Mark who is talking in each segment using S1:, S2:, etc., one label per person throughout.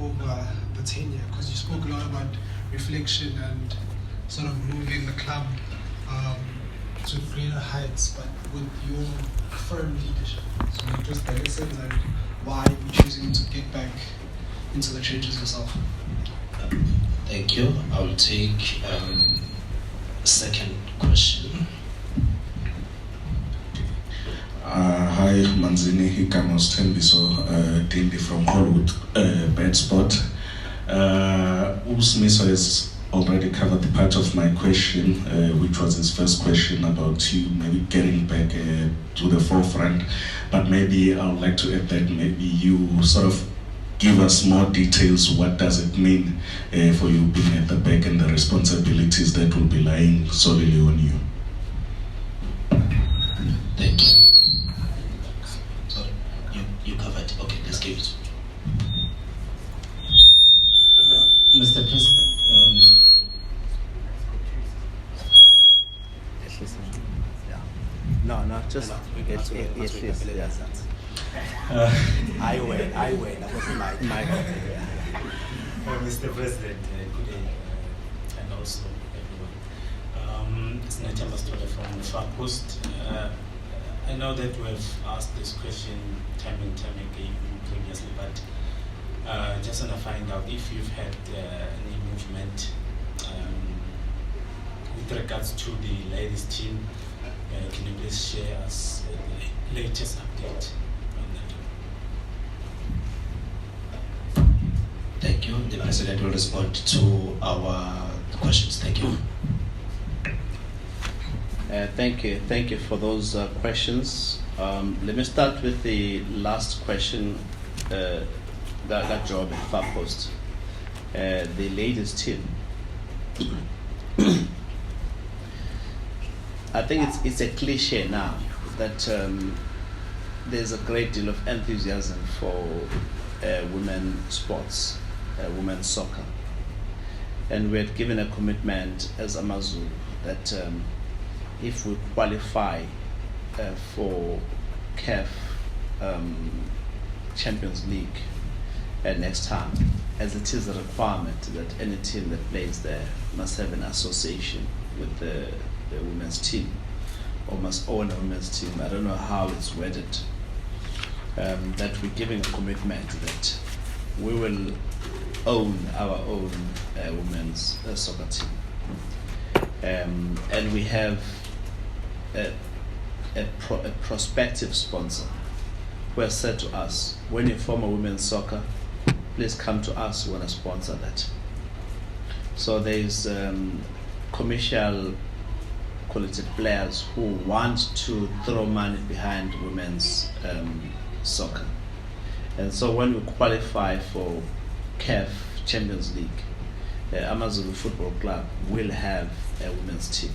S1: over the tenure? Because you spoke a lot about reflection and sort of moving the club to greater heights, but with your firm leadership. So just the lessons and why you're choosing to get back into the trenches yourself.
S2: Thank you. I will take second question.
S3: Hi, Manzini Hikamos Tembiso, Dindi from Hollywood, Bad Spot. Usmiso has already covered the part of my question, which was his first question about you maybe getting back to the forefront. But maybe I would like to add that maybe you sort of give us more details. What does it mean for you being at the back and the responsibilities that will be lying solely on you?
S2: Thank you. Sorry, you covered. Okay, let's give it. Mr. President.
S4: No, just yes, yes. I win. I was my
S5: Mr. President, good day, and also everyone. It's Nathan Mastola from the Far Post. I know that we have asked this question time and time again previously, but just want to find out if you've had any movement with regards to the ladies' team. Can you please share us the latest update on that?
S2: Thank you. The President will respond to our questions. Thank you.
S4: Thank you for those questions. Let me start with the last question that job at Far Post. The ladies team. I think it's a cliche now that there's a great deal of enthusiasm for women's sports, women's soccer. And we had given a commitment as AmaZulu that if we qualify for CAF Champions League next time, as it is a requirement that any team that plays there must have an association with the women's team, or must own a women's team. I don't know how it's worded. That we're giving a commitment that we will own our own women's soccer team. And we have a prospective sponsor who has said to us, when you form a women's soccer, please come to us, we want to sponsor that. So there's commercial quality players who want to throw money behind women's soccer. And so when we qualify for CAF Champions League, AmaZulu Football Club will have a women's team.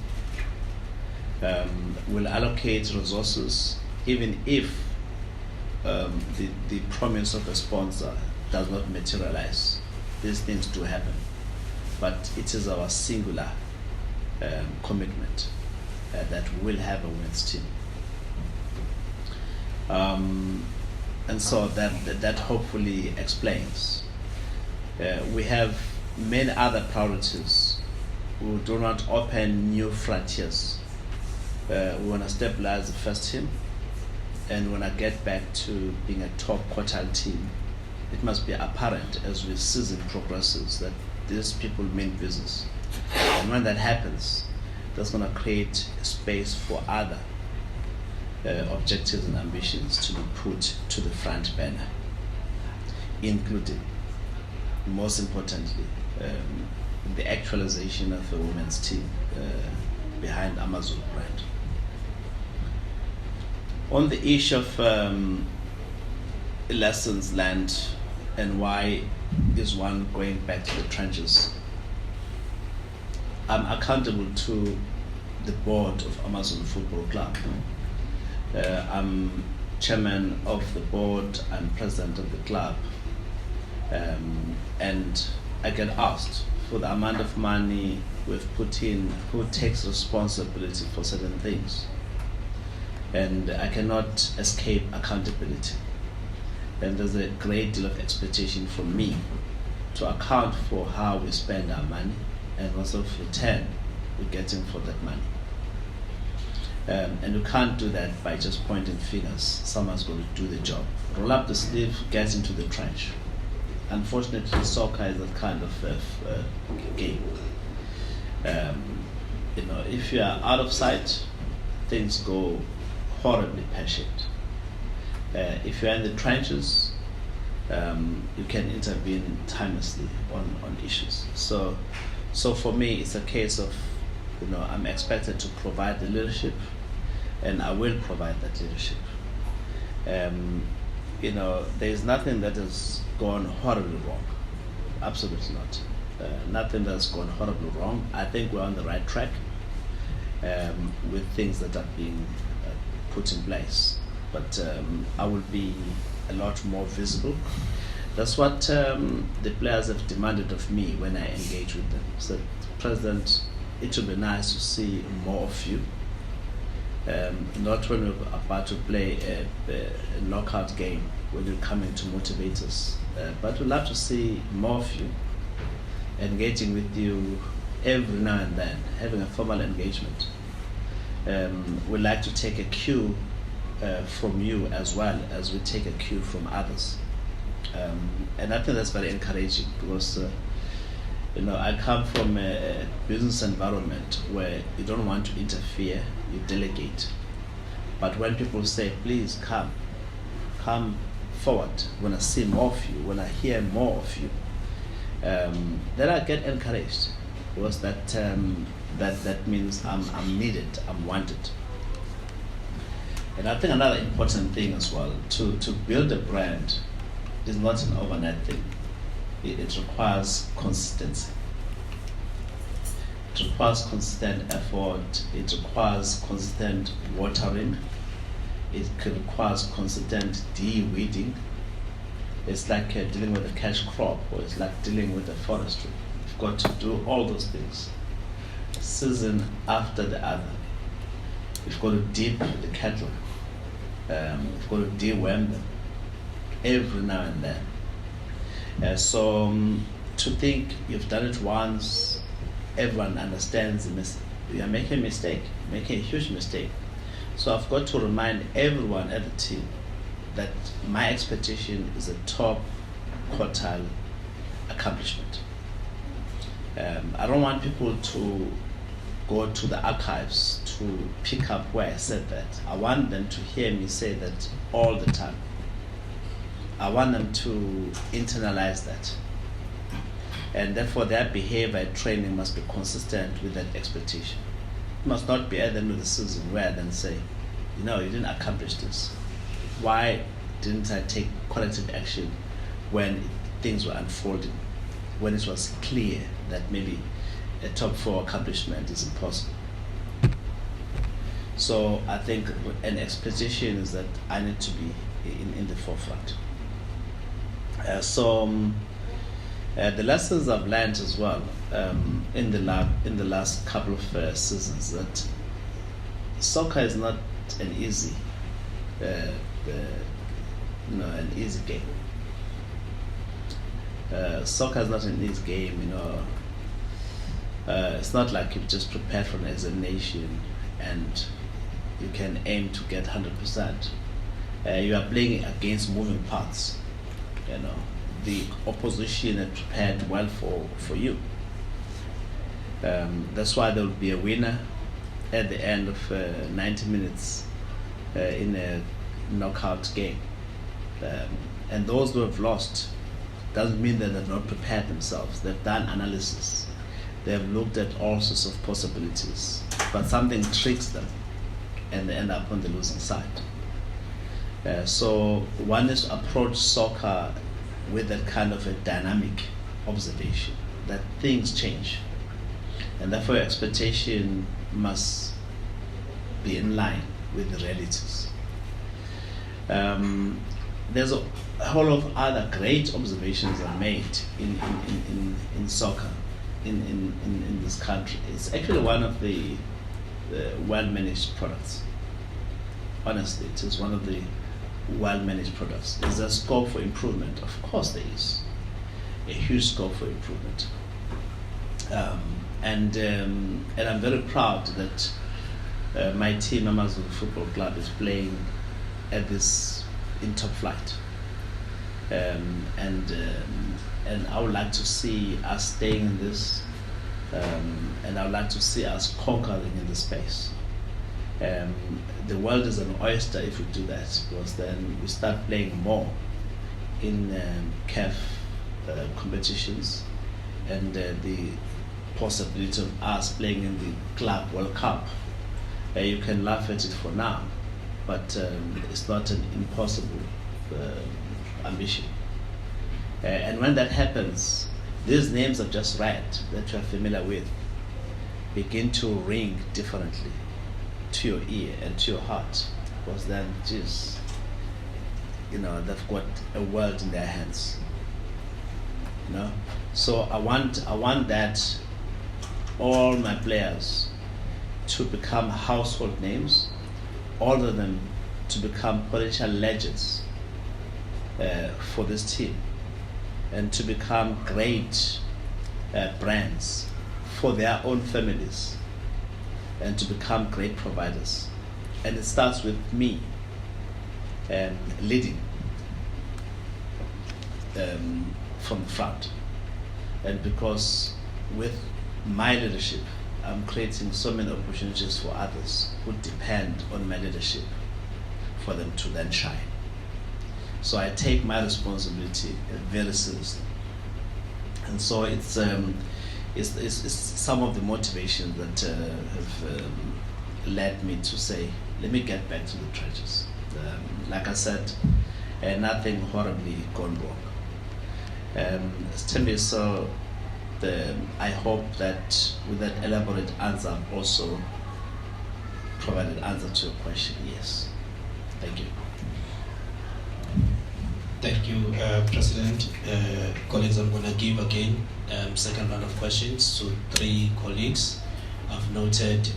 S4: Will allocate resources even if the promise of a sponsor does not materialize. These things do happen, but it is our singular commitment that we'll have a women's team. And so that hopefully explains. We have many other priorities. We do not open new frontiers. We want to stabilize the first team, and when I get back to being a top quartile team, it must be apparent as the season progresses that these people mean business. And when that happens, that's going to create a space for other objectives and ambitions to be put to the front banner, including, most importantly, the actualization of the women's team behind AmaZulu brand. On the issue of lessons learned and why is one going back to the trenches, I'm accountable to the board of AmaZulu Football Club. I'm chairman of the board and president of the club, and I get asked for the amount of money we've put in, who takes responsibility for certain things, and I cannot escape accountability. And there's a great deal of expectation from me to account for how we spend our money and what sort of return we're getting for that money. And you can't do that by just pointing fingers. Someone's going to do the job. Roll up the sleeve, get into the trench. Unfortunately, soccer is that kind of game. If you are out of sight, things go horribly pear-shaped. If you're in the trenches, you can intervene timelessly on issues. So for me, it's a case of, I'm expected to provide the leadership, and I will provide that leadership. There's nothing that has gone horribly wrong. Absolutely not. Nothing that's gone horribly wrong. I think we're on the right track with things that are being put in place. But I will be a lot more visible. That's what the players have demanded of me when I engage with them. So, President, it would be nice to see more of you. Not when we're about to play a knockout game, when you're coming to motivate us. But we'd love to see more of you, engaging with you every now and then, having a formal engagement. We'd like to take a cue from you as well as we take a cue from others. And I think that's very encouraging because I come from a business environment where you don't want to interfere, you delegate. But when people say, please come forward, when I see more of you, when I hear more of you, then I get encouraged because that means I'm needed, I'm wanted. And I think another important thing as well, to build a brand is not an overnight thing. It requires consistency. It requires consistent effort. It requires consistent watering. It requires consistent de-weeding. It's like dealing with a cash crop, or it's like dealing with a forestry. You've got to do all those things, season after the other. You've got to dip the cattle. You've got to deworm them every now and then. So to think you've done it once, everyone understands you are making a mistake, making a huge mistake. So I've got to remind everyone at the team that my expectation is a top quartile accomplishment. I don't want people to go to the archives to pick up where I said that. I want them to hear me say that all the time. I want them to internalize that. And therefore their behavior and training must be consistent with that expectation. It must not be at the end of the season where I then say, you didn't accomplish this. Why didn't I take corrective action when things were unfolding, when it was clear that maybe a top 4 accomplishment is impossible? So I think an expectation is that I need to be in the forefront. The lessons I've learned as well in the last couple of seasons, that soccer is not an easy game. Soccer is not an easy game. It's not like you've just prepared for an examination and you can aim to get 100%. You are playing against moving parts. The opposition had prepared well for you. That's why there will be a winner at the end of 90 minutes in a knockout game. And those who have lost doesn't mean that they've not prepared themselves. They've done analysis. They've looked at all sorts of possibilities. But something tricks them and they end up on the losing side. So one is to approach soccer with that kind of a dynamic observation, that things change. And therefore your expectation must be in line with the realities. There's a whole lot of other great observations are made in soccer in this country. It's actually one of the well-managed products. Honestly, it is one of the well-managed products. Is there scope for improvement? Of course there is. a huge scope for improvement. And I'm very proud that my team, AmaZulu Football Club, is playing at this in top flight. And I would like to see us staying in this, and I would like to see us conquering in this space. The world is an oyster if we do that, because then we start playing more in CAF competitions, and the possibility of us playing in the Club World Cup. You can laugh at it for now, but it's not an impossible ambition. And when that happens, these names I've just read that you're familiar with begin to ring differently to your ear and to your heart, because then, geez, they've got a world in their hands. So I want that all my players to become household names, all of them to become potential legends for this team, and to become great brands for their own families, and to become great providers. And it starts with me leading from the front. And because with my leadership, I'm creating so many opportunities for others who depend on my leadership for them to then shine. So I take my responsibility very seriously. And so it's some of the motivations that have led me to say, let me get back to the trenches. Like I said, nothing horribly gone wrong. So I hope that with that elaborate answer, I've also provided answer to your question. Yes. Thank you.
S2: Thank you, President. Colleagues, I'm going to give again second round of questions to 3 colleagues. I've noted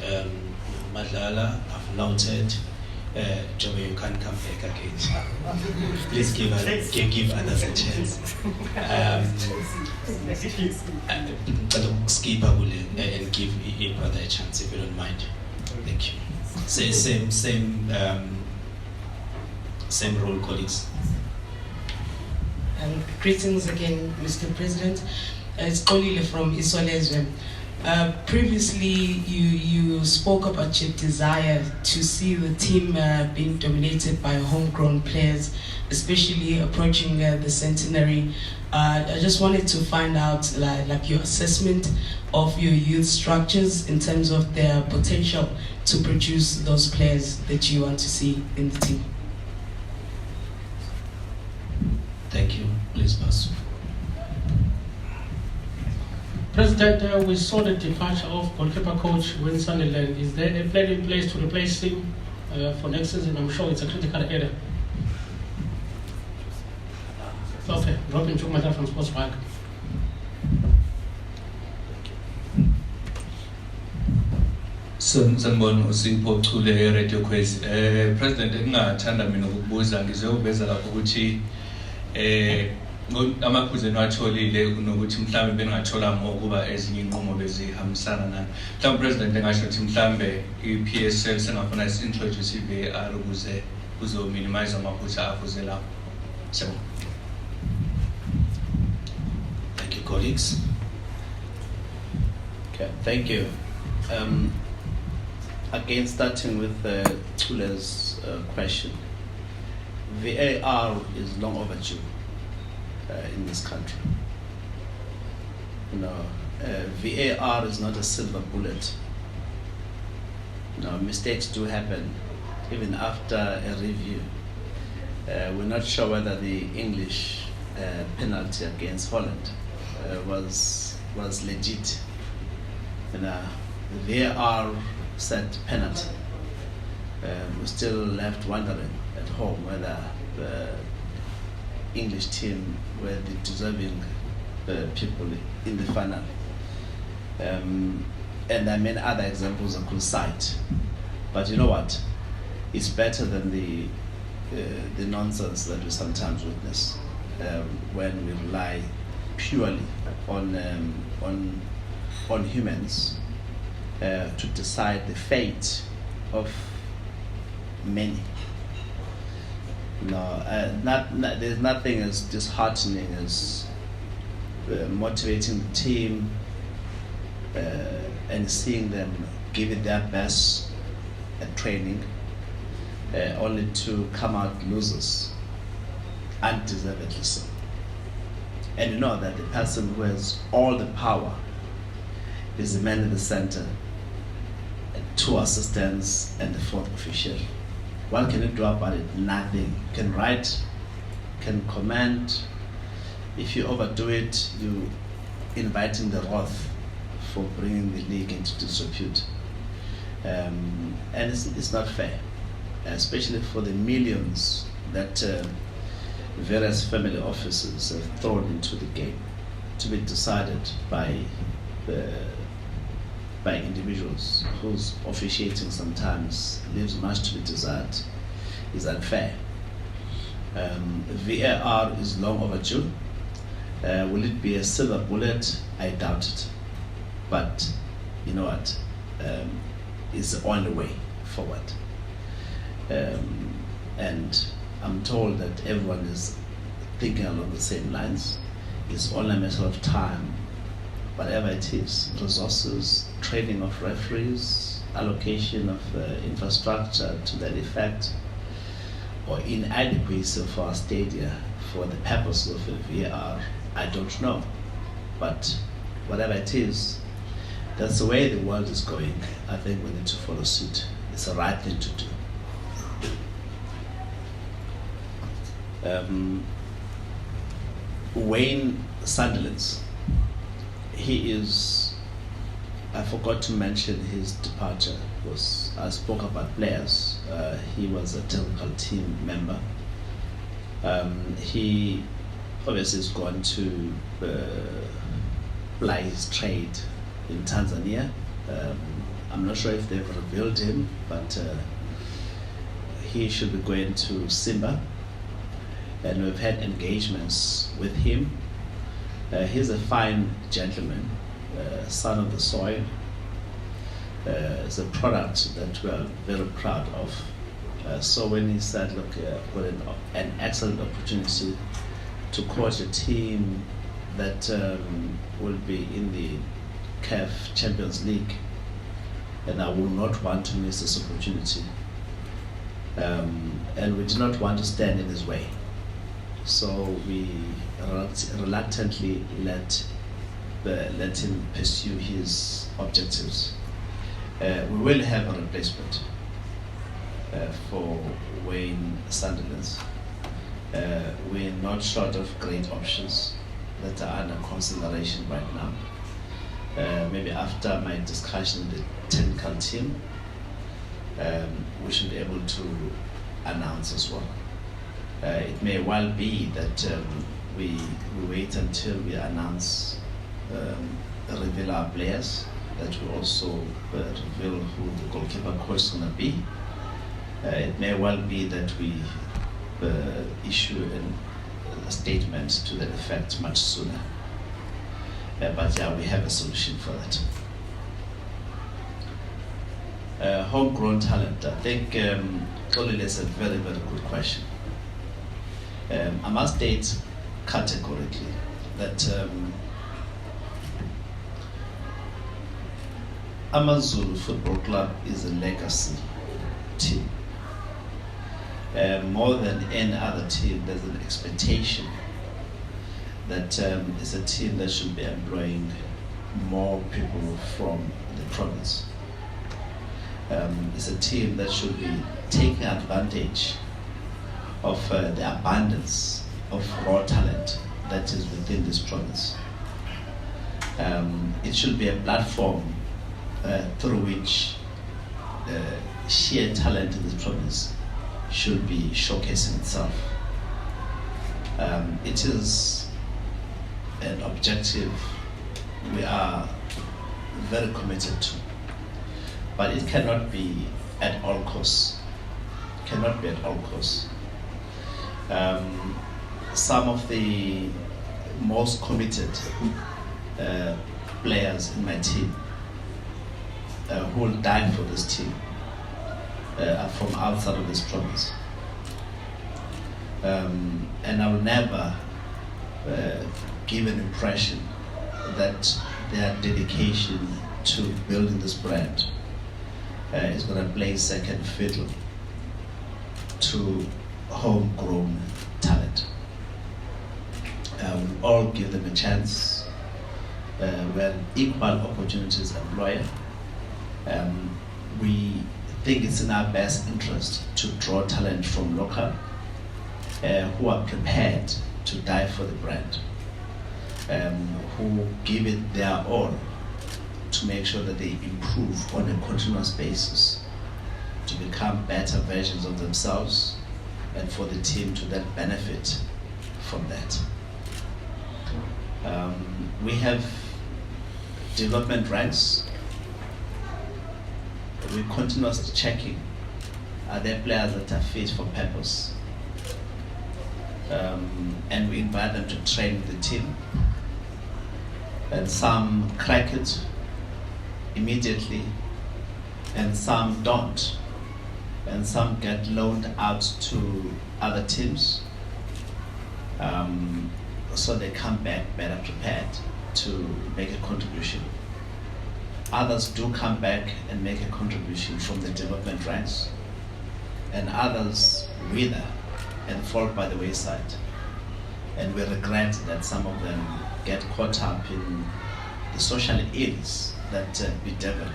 S2: Madlala, I've noted Joey, you can't come back again. Please give others a chance. Skip and give your brother a chance if you don't mind. Thank you. Say same role, colleagues.
S6: Greetings again, Mr. President. It's Kolile from Isolezwe. Previously, you spoke about your desire to see the team being dominated by homegrown players, especially approaching the centenary. I just wanted to find out like your assessment of your youth structures in terms of their potential to produce those players that you want to see in the team.
S2: Thank you. Please pass.
S7: President, we saw the departure of goalkeeper coach when Sandilands. Is there a plan in place to replace him for next season? I'm sure it's a critical area. Okay, Robin Chukmata from Sports Park.
S8: Sanibona uSipho Chule radio quiz. President, engingathanda mina ukubuza ngizobeza lapho ukuthi amaphuzu enwatholile kunokuthi mhlambe bengathola ngokuba ezinye inqumo bezihambisana nani. Mhlambe President engasho ukuthi mhlambe iPSL sengafuna isintroduce iVAR ukuze kuzominimize amaphutha afuze lapho.
S2: Thank you, colleagues.
S4: Okay, thank you. Again, starting with Chule's question, VAR is long overdue in this country. VAR is not a silver bullet. Mistakes do happen even after a review. We're not sure whether the English penalty against Holland was legit. The VAR said penalty. We're still left wondering at home whether the English team were the deserving people in the final. And there are many other examples I could cite. But you know what? It's better than the nonsense that we sometimes witness when we rely purely on humans to decide the fate of many. No, there's nothing as disheartening as motivating the team and seeing them give it their best at training, only to come out losers, undeservedly so. And you know that the person who has all the power is the man in the center, and 2 assistants and the 4th official. What can you do about it? Nothing. You can write, can comment. If you overdo it, you inviting the wrath for bringing the league into disrepute. And it's not fair, especially for the millions that various family officers have thrown into the game, to be decided by individuals whose officiating sometimes leaves much to be desired, is unfair. VAR is long overdue. Will it be a silver bullet? I doubt it. But you know what? It's the only way forward. And I'm told that everyone is thinking along the same lines. It's only a matter of time. Whatever it is, resources, training of referees, allocation of infrastructure to that effect, or inadequacy of our stadia for the purpose of a VAR, I don't know. But whatever it is, that's the way the world is going. I think we need to follow suit. It's the right thing to do. Wayne Sandilands, he is, I forgot to mention his departure. I spoke about players. He was a technical team member. He obviously is going to ply his trade in Tanzania. I'm not sure if they've revealed him, but he should be going to Simba, and we've had engagements with him. He's a fine gentleman, son of the soil. It's a product that we are very proud of. So when he said, look, I've got an excellent opportunity to coach a team that will be in the CAF Champions League, and I will not want to miss this opportunity. And we do not want to stand in his way. So we reluctantly let him pursue his objectives. We will have a replacement for Wayne Sandilands. We're not short of great options that are under consideration right now. Maybe after my discussion with the technical team, we should be able to announce as well. It may well be that we wait until we announce, reveal our players, that we also reveal who the goalkeeper coach is going to be. It may well be that we issue a statement to that effect much sooner. But yeah, we have a solution for that. Homegrown talent. I think Kolile is a very, very good question. I must state categorically that AmaZulu Football Club is a legacy team. More than any other team, there's an expectation that it's a team that should be employing more people from the province. It's a team that should be taking advantage of the abundance of raw talent that is within this province. It should be a platform through which sheer talent in this province should be showcasing itself. It is an objective we are very committed to, but it cannot be at all costs. Cannot be at all costs. Some of the most committed players in my team who will die for this team are from outside of this province. And I will never give an impression that their dedication to building this brand is going to play second fiddle to homegrown talent. We all give them a chance. We're an equal opportunities employer. We think it's in our best interest to draw talent from local who are prepared to die for the brand, who give it their all to make sure that they improve on a continuous basis to become better versions of themselves and for the team to then benefit from that. We have development ranks. We're continuously checking, are there players that are fit for purpose? And we invite them to train with the team. And some crack it immediately, and some don't. And some get loaned out to other teams, so they come back better prepared to make a contribution. Others do come back and make a contribution from the development ranks, and others wither and fall by the wayside. And we regret that some of them get caught up in the social ills that bedevil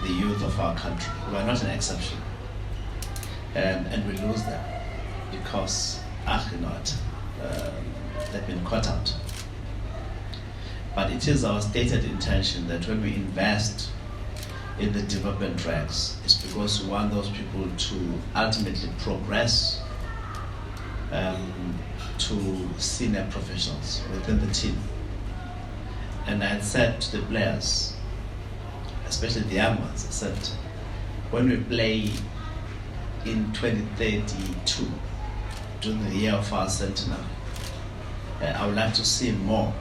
S4: the youth of our country. We are not an exception. And we lose them because, they've been caught out. But it is our stated intention that when we invest in the development ranks, it's because we want those people to ultimately progress to senior professionals within the team. And I had said to the players, especially the young ones, I said, when we play in 2032, during the year of our centenary, I would like to see more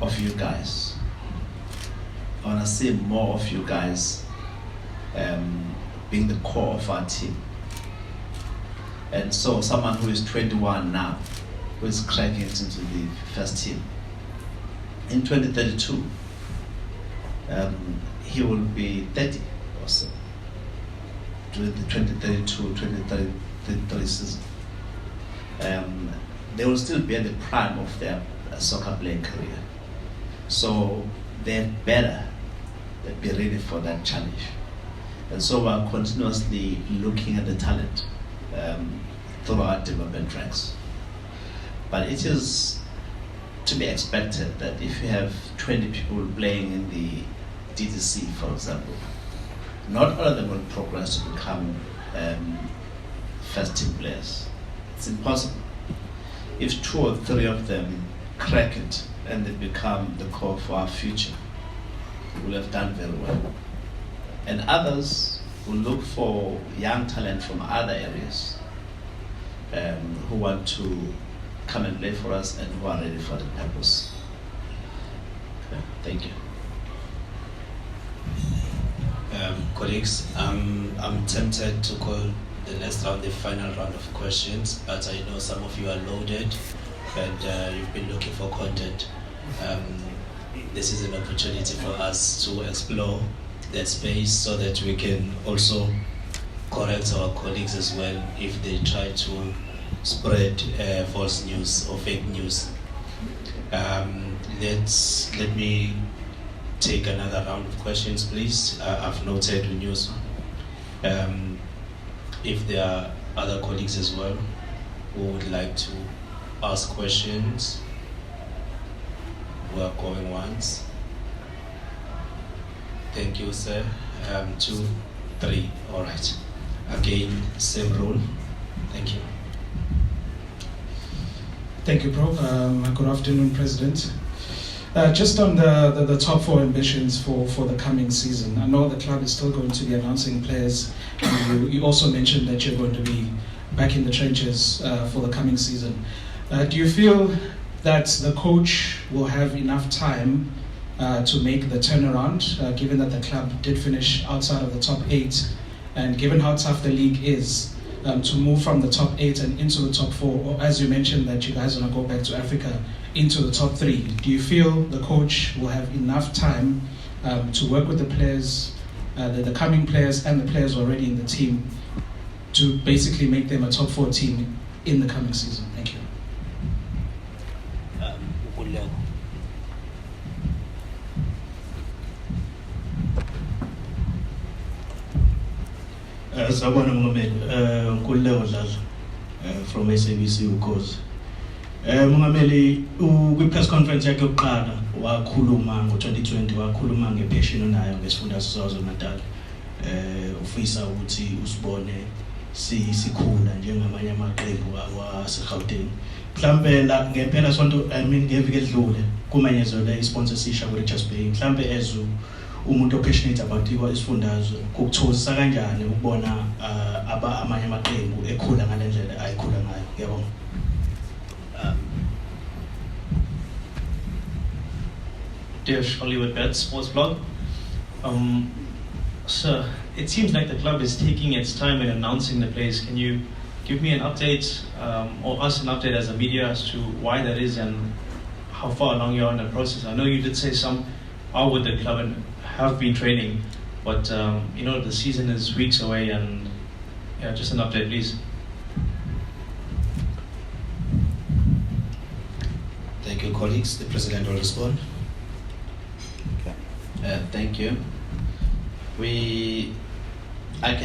S4: of you guys. I want to see more of you guys being the core of our team. And so someone who is 21 now, who is cracking into the first team, in 2032, he will be 30 or so, during the 2032-2033 season. They will still be at the prime of their soccer playing career. So they better be ready for that challenge. And so we're continuously looking at the talent through our development ranks. But it is to be expected that if you have 20 people playing in the DTC, for example, not all of them will progress to become first team players. It's impossible. If 2 or 3 of them crack it and they become the core for our future, we will have done very well. And others will look for young talent from other areas who want to come and play for us and who are ready for the purpose. Okay, thank you.
S2: Colleagues, I'm tempted to call the next round the final round of questions, but I know some of you are loaded and you've been looking for content. This is an opportunity for us to explore that space so that we can also correct our colleagues as well if they try to spread false news or fake news. Let me take another round of questions, please. I've noted the news. If there are other colleagues as well who would like to ask questions, we are going once. Thank you, sir. 2, 3, all right. Again, same rule. Thank you.
S9: Thank you, Prof. Good afternoon, President. Just on the top 4 ambitions for the coming season, I know the club is still going to be announcing players. And you also mentioned that you're going to be back in the trenches for the coming season. Do you feel that the coach will have enough time to make the turnaround, given that the club did finish outside of the top 8, and given how tough the league is, to move from the top 8 and into the top 4, or as you mentioned that you guys want to go back to Africa, into the top 3. Do you feel the coach will have enough time to work with the players, the coming players and the players already in the team, to basically make them a top 4 team in the coming season? Thank you.
S10: Sabona Mongameli, Nkululeko Dladla from SABC Ukhozi. Mongameli, kwi-press conference yakhe yokuqala wakhuluma ngo-2020 wakhuluma ngepassion onayo ngesifundazwe saKwaZulu-Natal. Ufisa ukuthi usibone sikhula njengamanye amaqembu waseGauteng. Mhlambe la ngempela sonto ngeviki edlule kumenyezelwe isponsor sisha ku-Richards Bay. Mhlambe ezu umuntu opassionate about isifundazwe kukuthokozisa kanjani ukubona amanye amaqembu ekhula ngale ndlela ayikhula ngayo? Ngiyabonga.
S11: Dear Hollywood Bet Sports Blog. Sir, it seems like the club is taking its time in announcing the players. Can you give me an update, or us an update as a media, as to why that is and how far along you are in the process? I know you did say some are with the club and have been training, but the season is weeks away, and yeah, just an update, please.
S2: Thank you, colleagues. The President will respond.
S4: Thank you. I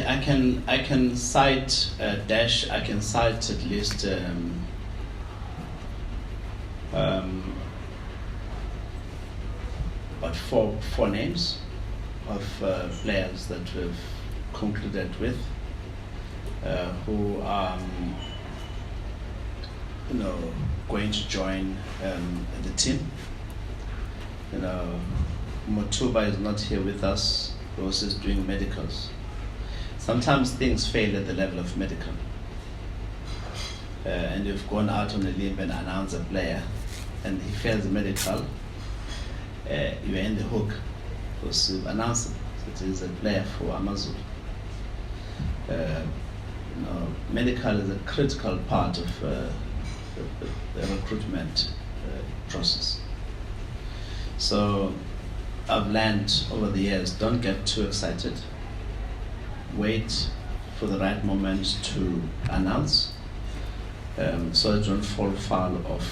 S4: can cite Dash. I can cite at least about four names of players that we've concluded with, who are going to join the team. Motuba is not here with us. He was just doing medicals. Sometimes things fail at the level of medical. And you've gone out on a limb and announced a player, and he fails the medical, you're in the hook, because you've announced it is a player for AmaZulu. Medical is a critical part of the recruitment process. So I've learned over the years, don't get too excited. Wait for the right moment to announce, so that you don't fall foul of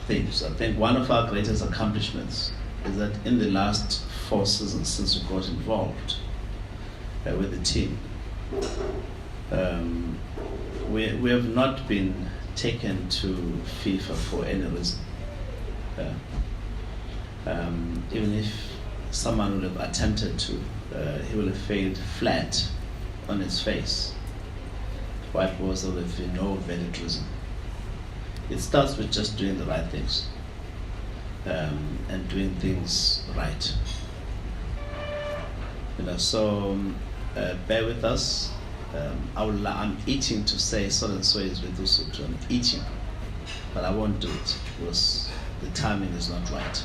S4: things. I think one of our greatest accomplishments is that in the last 4 seasons since we got involved with the team, we have not been taken to FIFA for any reason. Even if someone would have attempted to, he would have failed flat on his face. Why? Because there would have been no valid reason. It starts with just doing the right things and doing things right. So bear with us. I'm eating to say so and so is with Usuthu. I'm eating, but I won't do it because the timing is not right.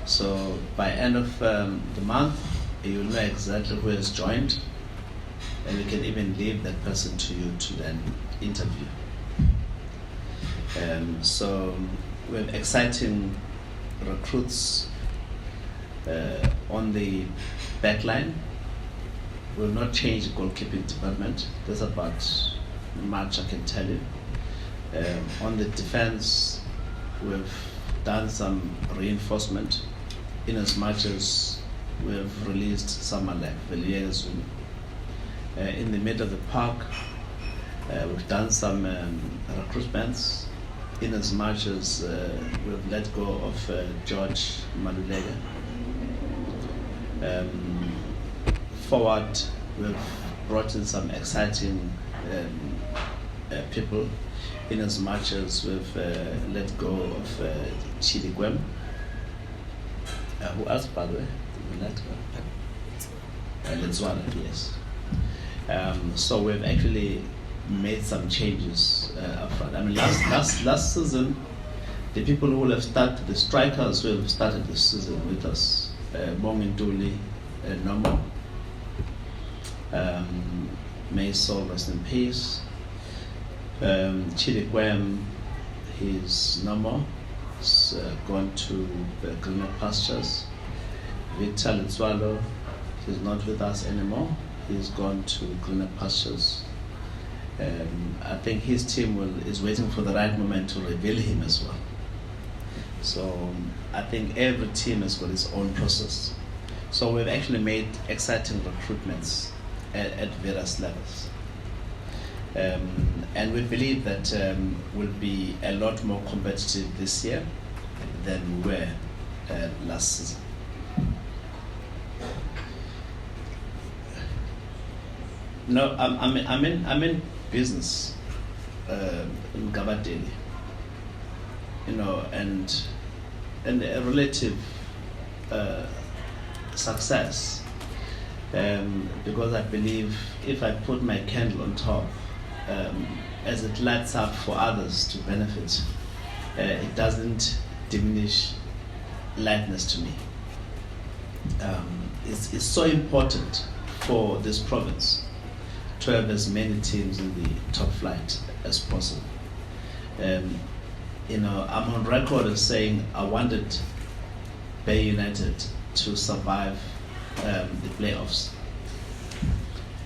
S4: So by end of the month, you'll know exactly who has joined, and we can even leave that person to you to then interview. So we have exciting recruits on the back line. We will not change the goalkeeping department. That's about much I can tell you. On the defense, we've done some reinforcement in as much as we've released someone like Sandile Zungu. In the middle of the park, we've done some recruitments in as much as we've let go of George Malulega. Forward, we've brought in some exciting people in as much as we've let go of Chili Gwem. Who else, by the way? Did we let go? Letswana, yes. So we've actually made some changes up front. I mean, last season the people who will have started, the strikers who have started the season with us, Mongintuli, Nomo, may his soul rest in peace. Chilikwem, he's no more. He's gone to the greener pastures. Victor Litswalo, he's not with us anymore. He's gone to greener pastures. I think his team is waiting for the right moment to reveal him as well. So I think every team has got its own process. So we've actually made exciting recruitments at various levels. And we believe that we'll be a lot more competitive this year than we were last season. No, I'm in business, in Gabadeli, and a relative success, because I believe if I put my candle on top, as it lights up for others to benefit, it doesn't diminish lightness to me. It's so important for this province to have as many teams in the top flight as possible. I'm on record as saying I wanted Bay United to survive the playoffs.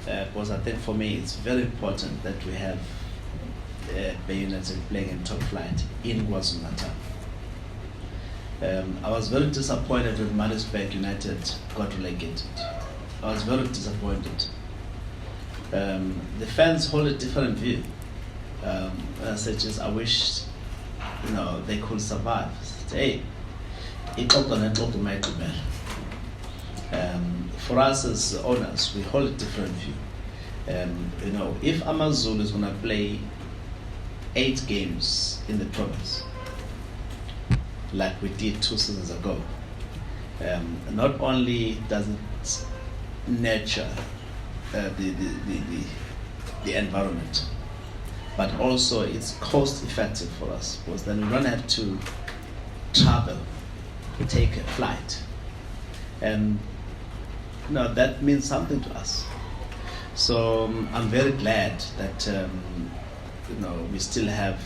S4: Because I think for me it's very important that we have Bay United playing in top flight in KwaZulu-Natal. I was very disappointed when Maritzburg United got relegated. I was very disappointed. The fans hold a different view. I said, just I wish they could survive. Hey, for us as owners, we hold a different view. If AmaZulu is going to play 8 games in the province, like we did 2 seasons ago, not only does it nurture the environment, but also it's cost effective for us, because then we don't have to travel, take a flight, and that means something to us. So I'm very glad that we still have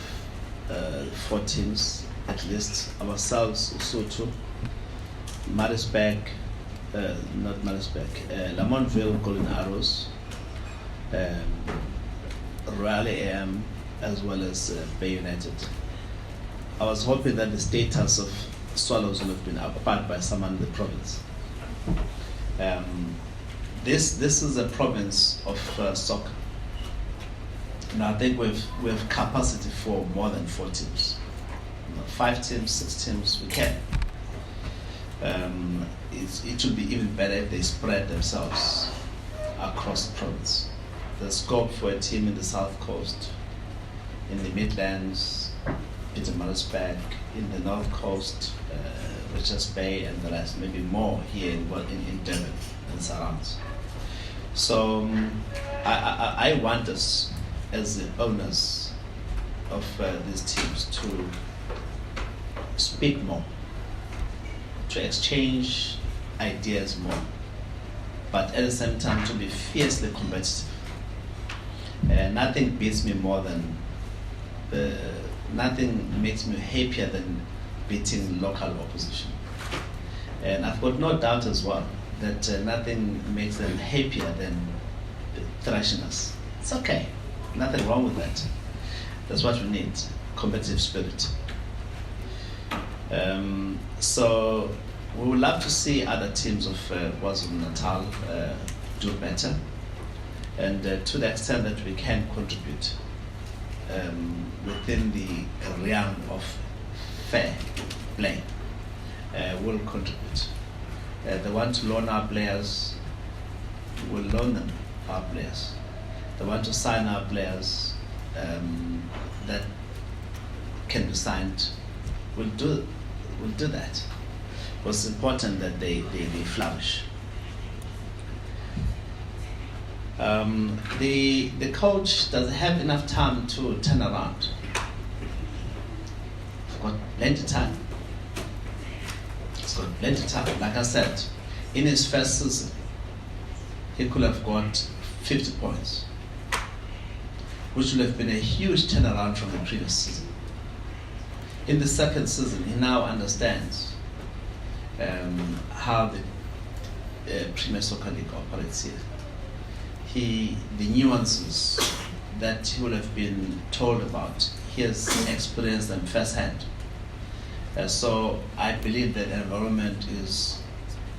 S4: 4 teams at least, ourselves, Usuthu, Maritzburg, not Maritzburg, Lamontville, Golden Arrows, Royal AM, as well as Bay United. I was hoping that the status of Swallows would have been acquired by someone in the province. This is a province of soccer. I think we've capacity for more than 4 teams. 5 teams, 6 teams, we can. It would be even better if they spread themselves across the province. There's scope for a team in the South Coast, in the Midlands, Pietermaritzburg, in the North Coast, Richards Bay, and the rest, maybe more here in Durban and surrounds. So I want us, as the owners of these teams, to speak more, to exchange ideas more, but at the same time to be fiercely competitive. Nothing beats me more than, nothing makes me happier than beating local opposition. And I've got no doubt as well that nothing makes them happier than thrashing us. It's okay, nothing wrong with that. That's what we need, competitive spirit. So we would love to see other teams of KwaZulu-Natal do better, and to the extent that we can contribute within the realm of fair play, we'll contribute. They want to loan our players, we'll loan them our players. They want to sign our players that can be signed, we'll do that. It's important that they flourish. The coach doesn't have enough time to turn around. We've got plenty time. He's got plenty time. Like I said, in his first season, he could have got 50 points, which would have been a huge turnaround from the previous season. In the second season, he now understands how the Premier Soccer League operates here. The nuances that he will have been told about, he has experienced them firsthand. So I believe that environment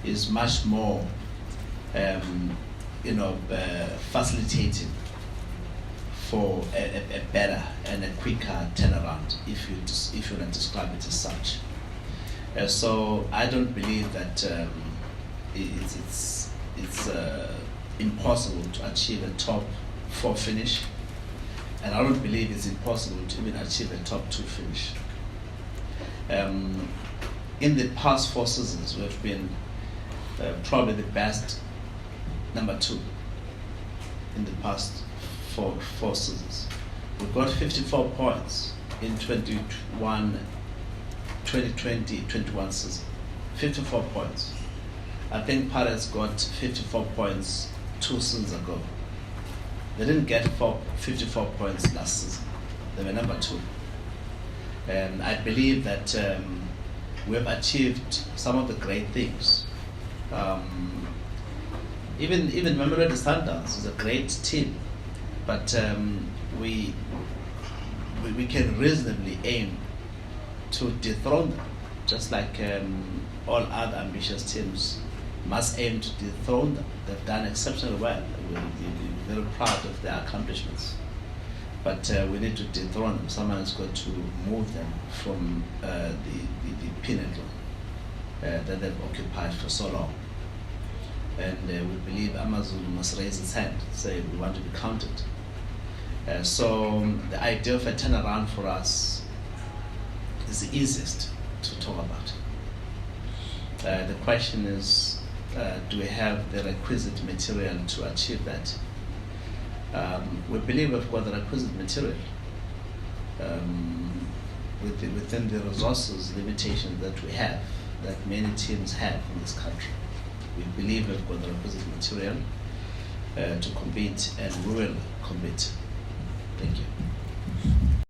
S4: is much more, facilitating for a better and a quicker turnaround, if you want to describe it as such. So I don't believe that it's impossible to achieve a top 4 finish, and I don't believe it's impossible to even achieve a top 2 finish. In the past 4 seasons, we've been probably the best number 2 in the past four seasons. We've got 54 points in 2020-21 season. 54 points. I think Pirates got 54 points 2 seasons ago. They didn't get 54 points last season. They were number 2. And I believe that we have achieved some of the great things. Even Mamelodi Sandlands is a great team, but we can reasonably aim to dethrone them, just like all other ambitious teams must aim to dethrone them. They've done exceptionally well. We're very proud of their accomplishments. But we need to dethrone them. Someone has got to move them from the pinnacle that they've occupied for so long. And we believe AmaZulu must raise its hand, say we want to be counted. So the idea of a turnaround for us is the easiest to talk about. The question is, do we have the requisite material to achieve that? We believe we've got the requisite material within the resources limitations that we have, that many teams have in this country. We believe we've got the requisite material to compete, and we will compete. Thank you.